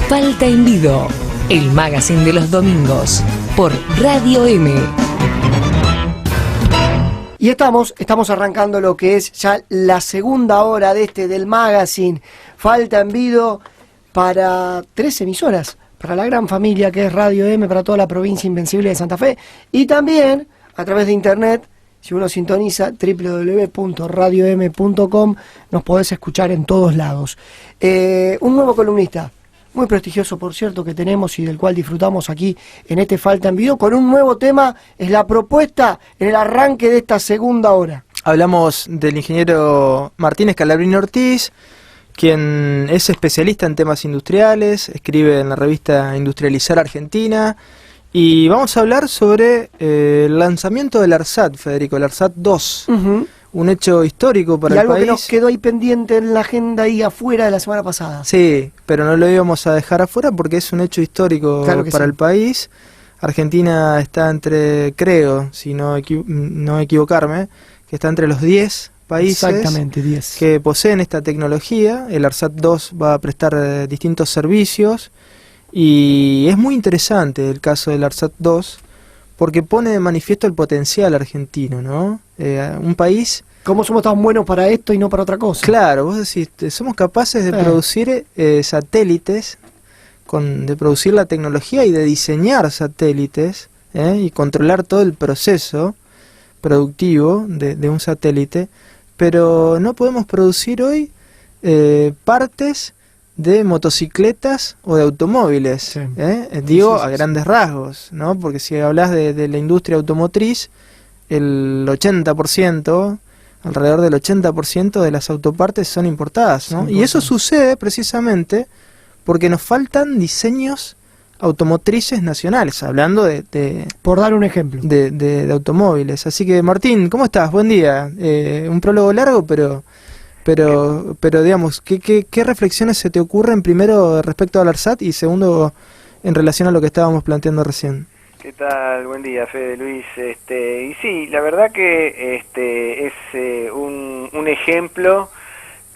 Falta en Vido, el magazine de los domingos, por Radio M. Y estamos arrancando lo que es ya la segunda hora del magazine Falta en Vido para 3 emisoras, para la gran familia que es Radio M, para toda la provincia invencible de Santa Fe, y también a través de internet. Si uno sintoniza www.radiom.com, nos podés escuchar en todos lados. Un nuevo columnista, muy prestigioso por cierto, que tenemos y del cual disfrutamos aquí en este Falta en Vido, con un nuevo tema, es la propuesta en el arranque de esta segunda hora. Hablamos del ingeniero Martín Scalabrini Ortiz, quien es especialista en temas industriales, escribe en la revista Industrializar Argentina. Y vamos a hablar sobre el lanzamiento del ARSAT, Federico, el ARSAT 2, un hecho histórico para el país. Y algo que nos quedó ahí pendiente en la agenda ahí afuera de la semana pasada. Sí, pero no lo íbamos a dejar afuera porque es un hecho histórico para el país. Argentina está entre, creo, si no equivocarme, que está entre los 10 países. Exactamente, 10. Que poseen esta tecnología. El ARSAT 2 va a prestar distintos servicios. Y es muy interesante el caso del ARSAT 2 porque pone de manifiesto el potencial argentino, ¿no? Un país... ¿Cómo somos tan buenos para esto y no para otra cosa? Claro, vos decís, somos capaces de producir satélites, de producir la tecnología y de diseñar satélites y controlar todo el proceso productivo de un satélite, pero no podemos producir hoy partes de motocicletas o de automóviles, sí. Digo, sí, a grandes rasgos, ¿no? Porque si hablas de la industria automotriz, el 80%, alrededor del 80% de las autopartes son importadas, ¿no? Y eso sucede precisamente porque nos faltan diseños automotrices nacionales, hablando por dar un ejemplo, de automóviles. Así que, Martín, ¿cómo estás? Buen día. Un prólogo largo, pero digamos, ¿qué reflexiones se te ocurren primero respecto al ARSAT y segundo en relación a lo que estábamos planteando recién? ¿Qué tal? Buen día, Fede, Luis. Y sí, la verdad que es un ejemplo,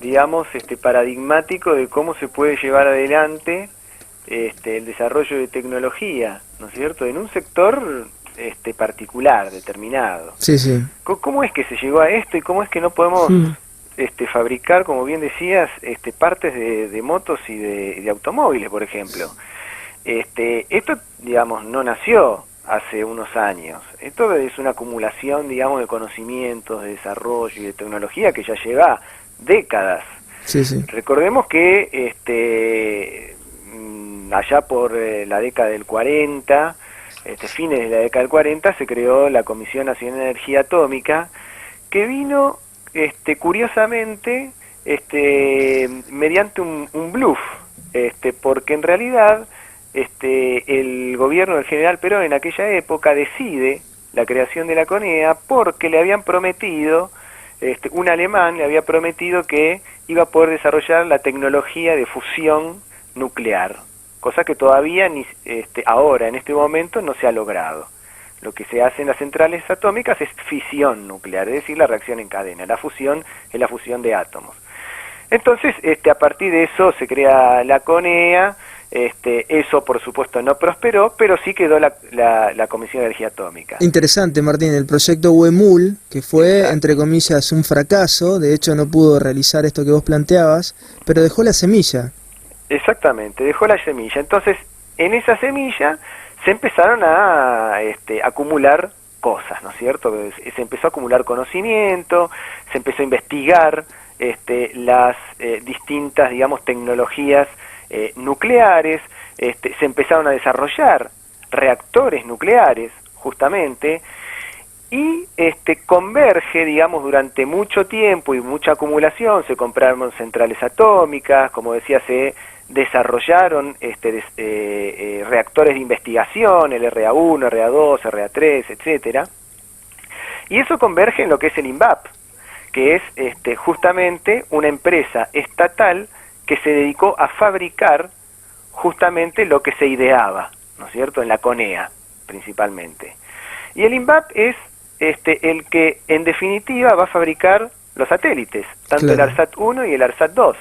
digamos, paradigmático de cómo se puede llevar adelante el desarrollo de tecnología, ¿no es cierto?, en un sector particular, determinado. Sí, sí. ¿Cómo es que se llegó a esto y cómo es que no podemos fabricar, como bien decías, partes de motos y de automóviles, por ejemplo? Esto, digamos, no nació hace unos años. Esto es una acumulación, digamos, de conocimientos, de desarrollo y de tecnología que ya lleva décadas. Sí, sí. Recordemos que allá por la década del 40, fines de la década del 40, se creó la Comisión Nacional de Energía Atómica, que vino curiosamente mediante un bluff, porque en realidad el gobierno del general Perón en aquella época decide la creación de la CONEA porque le habían prometido, un alemán le había prometido que iba a poder desarrollar la tecnología de fusión nuclear, cosa que todavía ahora en este momento no se ha logrado. Lo que se hace en las centrales atómicas es fisión nuclear, es decir, la reacción en cadena. La fusión es la fusión de átomos. Entonces, a partir de eso se crea la CONEA. Eso, por supuesto, no prosperó, pero sí quedó la Comisión de Energía Atómica. Interesante, Martín, el proyecto Huemul, que fue, entre comillas, un fracaso, de hecho no pudo realizar esto que vos planteabas, pero dejó la semilla. Exactamente, dejó la semilla. Entonces, en esa semilla se empezaron a acumular cosas, ¿no es cierto? Se empezó a acumular conocimiento, se empezó a investigar las distintas, digamos, tecnologías nucleares, se empezaron a desarrollar reactores nucleares, justamente, y converge, digamos, durante mucho tiempo y mucha acumulación. Se compraron centrales atómicas, como decía, se desarrollaron reactores de investigación, el RA1, RA2, RA3, etcétera, y eso converge en lo que es el INVAP, que es justamente una empresa estatal que se dedicó a fabricar justamente lo que se ideaba, ¿no es cierto?, en la CONEA principalmente. Y el INVAP es el que en definitiva va a fabricar los satélites, tanto el ARSAT 1 y el ARSAT 2.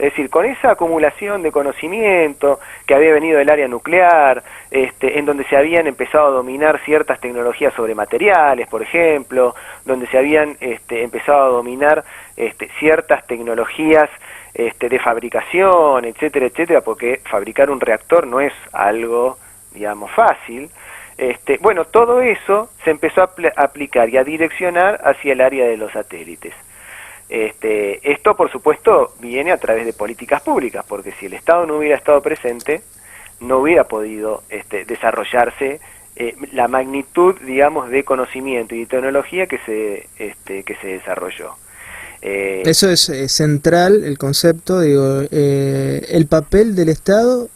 Es decir, con esa acumulación de conocimiento que había venido del área nuclear, en donde se habían empezado a dominar ciertas tecnologías sobre materiales, por ejemplo, donde se habían empezado a dominar ciertas tecnologías de fabricación, etcétera, etcétera, porque fabricar un reactor no es algo, digamos, fácil. Bueno, todo eso se empezó a aplicar y a direccionar hacia el área de los satélites. Esto, por supuesto, viene a través de políticas públicas, porque si el Estado no hubiera estado presente, no hubiera podido desarrollarse la magnitud, digamos, de conocimiento y de tecnología que se desarrolló. Eso es central, el concepto, digo, el papel del Estado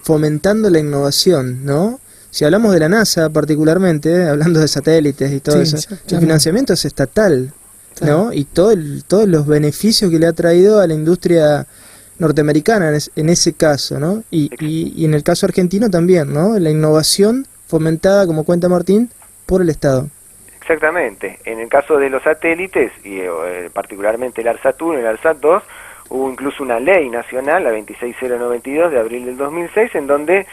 fomentando la innovación, ¿no? Si hablamos de la NASA particularmente, hablando de satélites y todo eso, el financiamiento es estatal, ¿no? Y todos los beneficios que le ha traído a la industria norteamericana en ese caso, ¿no? Y en el caso argentino también, ¿no? La innovación fomentada, como cuenta Martín, por el Estado. Exactamente. En el caso de los satélites, y particularmente el ARSAT-1 y el ARSAT-2, hubo incluso una ley nacional, la 26092 de abril del 2006, en donde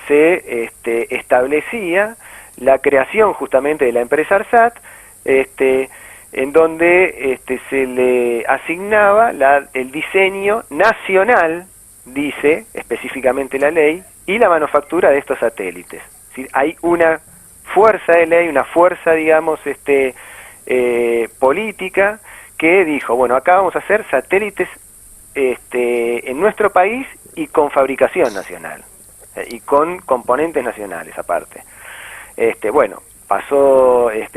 se establecía la creación justamente de la empresa ARSAT, en donde se le asignaba el diseño nacional, dice específicamente la ley, y la manufactura de estos satélites. Es decir, hay una fuerza de ley, una fuerza, digamos, política, que dijo, bueno, acá vamos a hacer satélites en nuestro país y con fabricación nacional, y con componentes nacionales aparte. Bueno,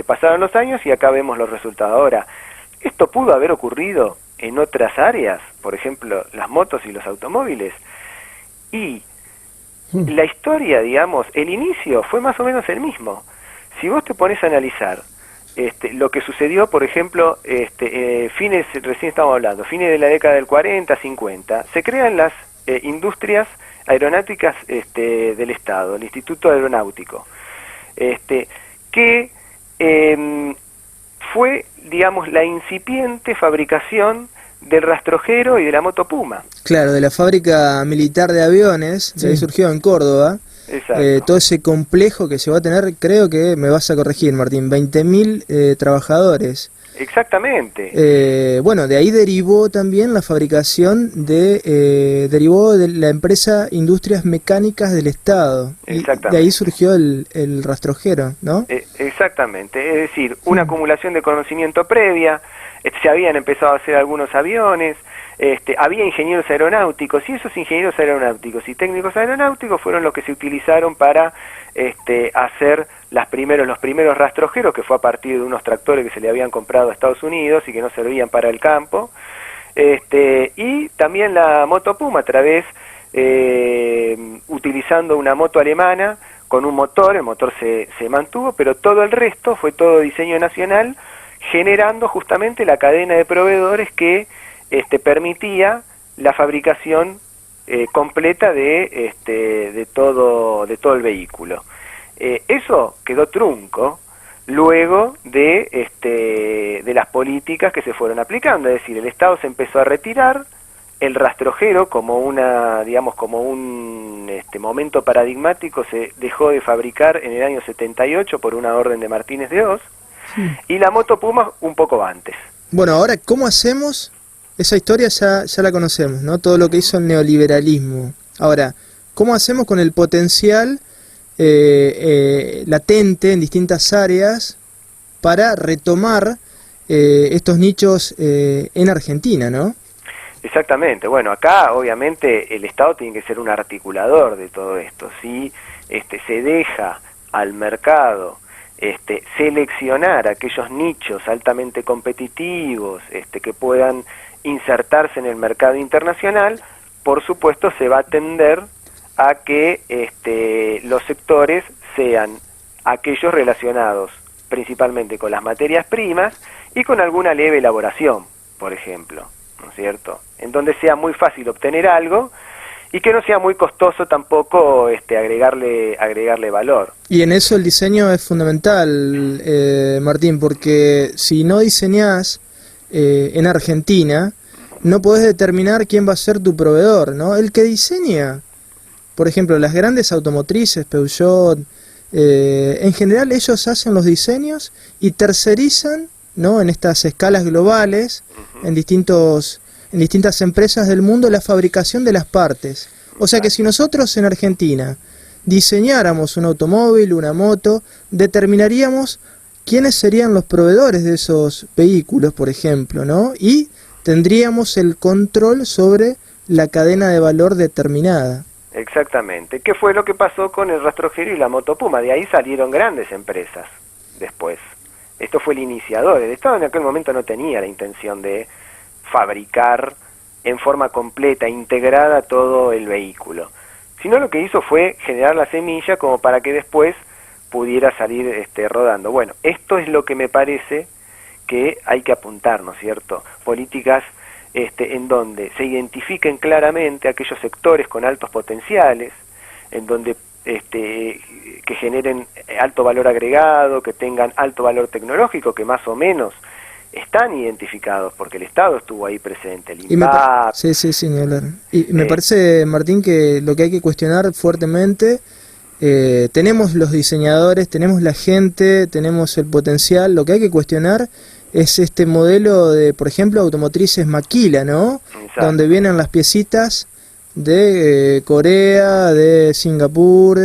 pasaron los años y acá vemos los resultados. Ahora, esto pudo haber ocurrido en otras áreas, por ejemplo, las motos y los automóviles, y la historia, digamos, el inicio fue más o menos el mismo. Si vos te pones a analizar lo que sucedió, por ejemplo, recién estamos hablando, fines de la década del 40, 50, se crean las industrias aeronáuticas del Estado, el Instituto Aeronáutico, que fue, digamos, la incipiente fabricación del rastrojero y de la moto Puma. Claro, de la fábrica militar de aviones, sí. Ahí surgió en Córdoba. Todo ese complejo que se va a tener, creo que me vas a corregir, Martín, 20.000 trabajadores. Exactamente. Bueno, de ahí derivó también la fabricación derivó de la empresa Industrias Mecánicas del Estado. Exactamente. Y de ahí surgió el rastrojero, ¿no? Exactamente, es decir, una acumulación de conocimiento previa, se habían empezado a hacer algunos aviones, había ingenieros aeronáuticos, y esos ingenieros aeronáuticos y técnicos aeronáuticos fueron los que se utilizaron para hacer los primeros rastrojeros, que fue a partir de unos tractores que se le habían comprado a Estados Unidos y que no servían para el campo, y también la moto Puma, a través, utilizando una moto alemana con un motor, el motor se mantuvo, pero todo el resto fue todo diseño nacional, generando justamente la cadena de proveedores que permitía la fabricación completa de todo el vehículo. Eso quedó trunco luego de las políticas que se fueron aplicando, es decir, el Estado se empezó a retirar, el rastrojero como un momento paradigmático se dejó de fabricar en el año 78 por una orden de Martínez de Oz, y la moto Puma un poco antes. Bueno, ahora, ¿cómo hacemos? Esa historia ya la conocemos, ¿no? Todo lo que hizo el neoliberalismo. Ahora, ¿cómo hacemos con el potencial latente en distintas áreas para retomar estos nichos en Argentina, ¿no? Exactamente. Bueno, acá obviamente el Estado tiene que ser un articulador de todo esto. Si se deja al mercado seleccionar aquellos nichos altamente competitivos que puedan insertarse en el mercado internacional, por supuesto se va a tender a que los sectores sean aquellos relacionados principalmente con las materias primas y con alguna leve elaboración, por ejemplo, ¿no es cierto? En donde sea muy fácil obtener algo y que no sea muy costoso tampoco agregarle valor. Y en eso el diseño es fundamental, Martín, porque si no diseñás en Argentina, no podés determinar quién va a ser tu proveedor, ¿no? El que diseña, por ejemplo, las grandes automotrices, Peugeot, en general ellos hacen los diseños y tercerizan, ¿no?, en estas escalas globales, en distintas empresas del mundo, la fabricación de las partes. O sea que si nosotros en Argentina diseñáramos un automóvil, una moto, determinaríamos quiénes serían los proveedores de esos vehículos, por ejemplo, ¿no? Y tendríamos el control sobre la cadena de valor determinada. Exactamente. ¿Qué fue lo que pasó con el rastrojero y la moto Puma? De ahí salieron grandes empresas después. Esto fue el iniciador. El Estado en aquel momento no tenía la intención de fabricar en forma completa, integrada, todo el vehículo, sino lo que hizo fue generar la semilla como para que después pudiera salir rodando. Bueno, esto es lo que me parece que hay que apuntar, ¿no es cierto? Políticas en donde se identifiquen claramente aquellos sectores con altos potenciales, en donde que generen alto valor agregado, que tengan alto valor tecnológico, que más o menos están identificados, porque el Estado estuvo ahí presente, el INVAP. Sí, ni hablar. Y me parece, Martín, que lo que hay que cuestionar fuertemente, tenemos los diseñadores, tenemos la gente, tenemos el potencial, lo que hay que cuestionar es este modelo de, por ejemplo, automotrices maquila, ¿no? Exacto. Donde vienen las piecitas de Corea, de Singapur,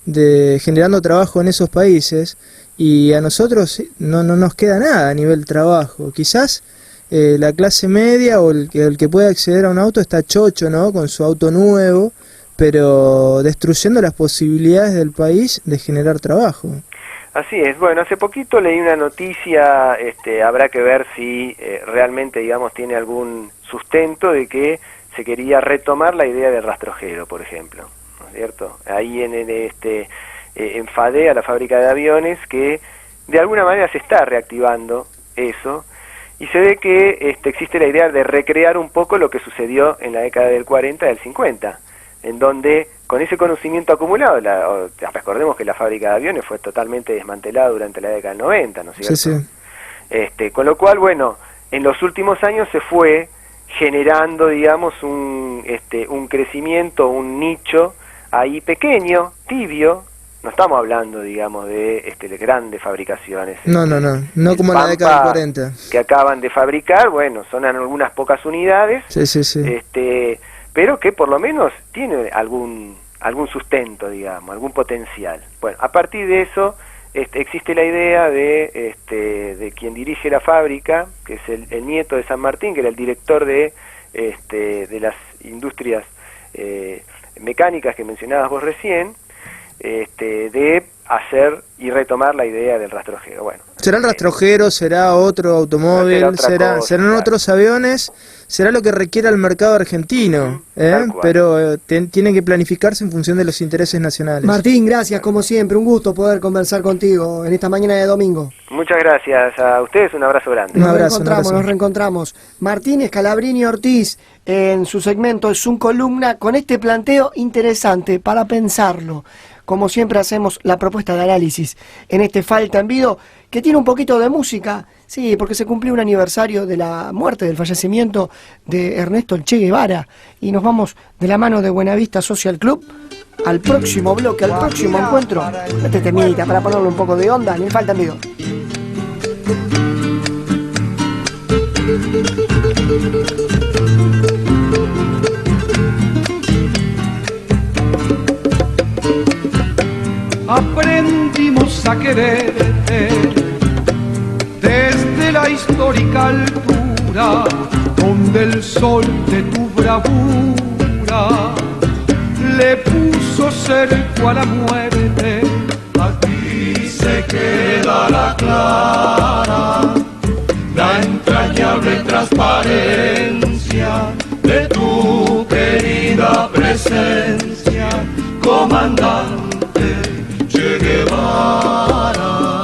generando trabajo en esos países, y a nosotros no nos queda nada a nivel trabajo. Quizás la clase media o el que puede acceder a un auto está chocho, ¿no?, con su auto nuevo, pero destruyendo las posibilidades del país de generar trabajo. Así es. Bueno, hace poquito leí una noticia, habrá que ver si realmente, digamos, tiene algún sustento, de que se quería retomar la idea del rastrojero, por ejemplo, ¿no es cierto? Ahí en FADEA, la fábrica de aviones, que de alguna manera se está reactivando eso, y se ve que existe la idea de recrear un poco lo que sucedió en la década del 40 y del 50, en donde con ese conocimiento acumulado, recordemos que la fábrica de aviones fue totalmente desmantelada durante la década del 90, ¿no es cierto? Sí. Con lo cual, bueno, en los últimos años se fue generando, digamos, un crecimiento, un nicho ahí pequeño, tibio. No estamos hablando, digamos, de grandes fabricaciones. No como en la década del 40. Que acaban de fabricar, bueno, son en algunas pocas unidades. Sí. Pero que por lo menos tiene algún sustento, digamos, algún potencial. Bueno, a partir de eso existe la idea de quien dirige la fábrica, que es el nieto de San Martín, que era el director de las industrias mecánicas que mencionabas vos recién, de hacer y retomar la idea del rastrojero. Bueno, ¿será el rastrojero? ¿Será otro automóvil? ¿Serán otros aviones? ¿Será lo que requiera el mercado argentino? Pero tiene que planificarse en función de los intereses nacionales. Martín, gracias, como siempre, un gusto poder conversar contigo en esta mañana de domingo. Muchas gracias a ustedes, un abrazo grande. Nos reencontramos. Martín Scalabrini Ortiz, en su segmento, en su columna, con este planteo interesante para pensarlo. Como siempre hacemos la propuesta de análisis en Falta en Vido, que tiene un poquito de música, sí, porque se cumplió un aniversario de la muerte, del fallecimiento de Ernesto El Che Guevara, y nos vamos de la mano de Buenavista Social Club al próximo bloque, al próximo encuentro. Este temita para ponerle un poco de onda en Falta en Vido. Aprendimos a quererte desde la histórica altura, donde el sol de tu bravura le puso cerco a la muerte. Aquí se queda la clara, la entrañable transparencia de tu querida presencia, comandante Che Guevara.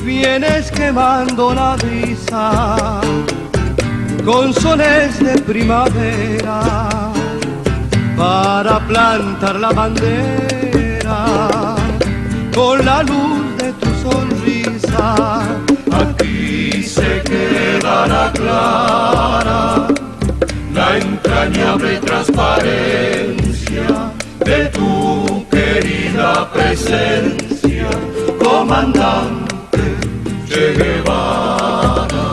Vienes quemando la brisa con sones de primavera para plantar la bandera con la luz de tu sonrisa. Aquí se quedará clara la entrañable transparencia de tu querida presencia, comandante Che Guevara.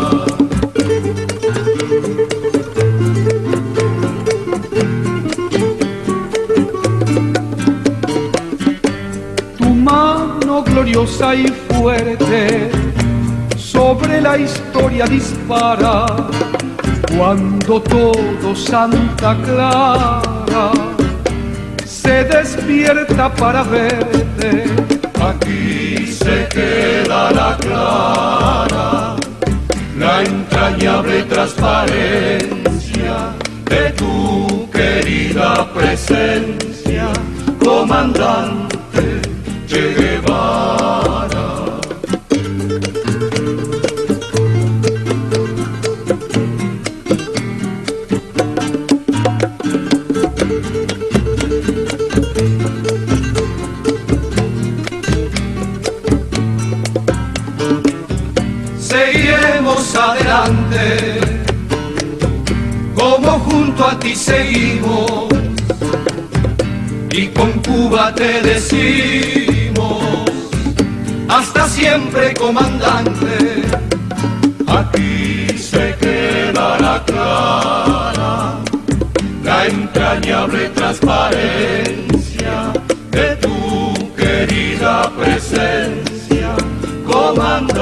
Tu mano gloriosa y fuerte sobre la historia dispara, cuando todo Santa Clara se despierta para verte. Aquí se quedará clara la entrañable transparencia de tu querida presencia, comandante Che Guevara. Seguiremos adelante, como junto a ti seguimos, y con Cuba te decimos, hasta siempre, comandante. Aquí se quedará clara la entrañable transparencia de tu querida presencia, comandante.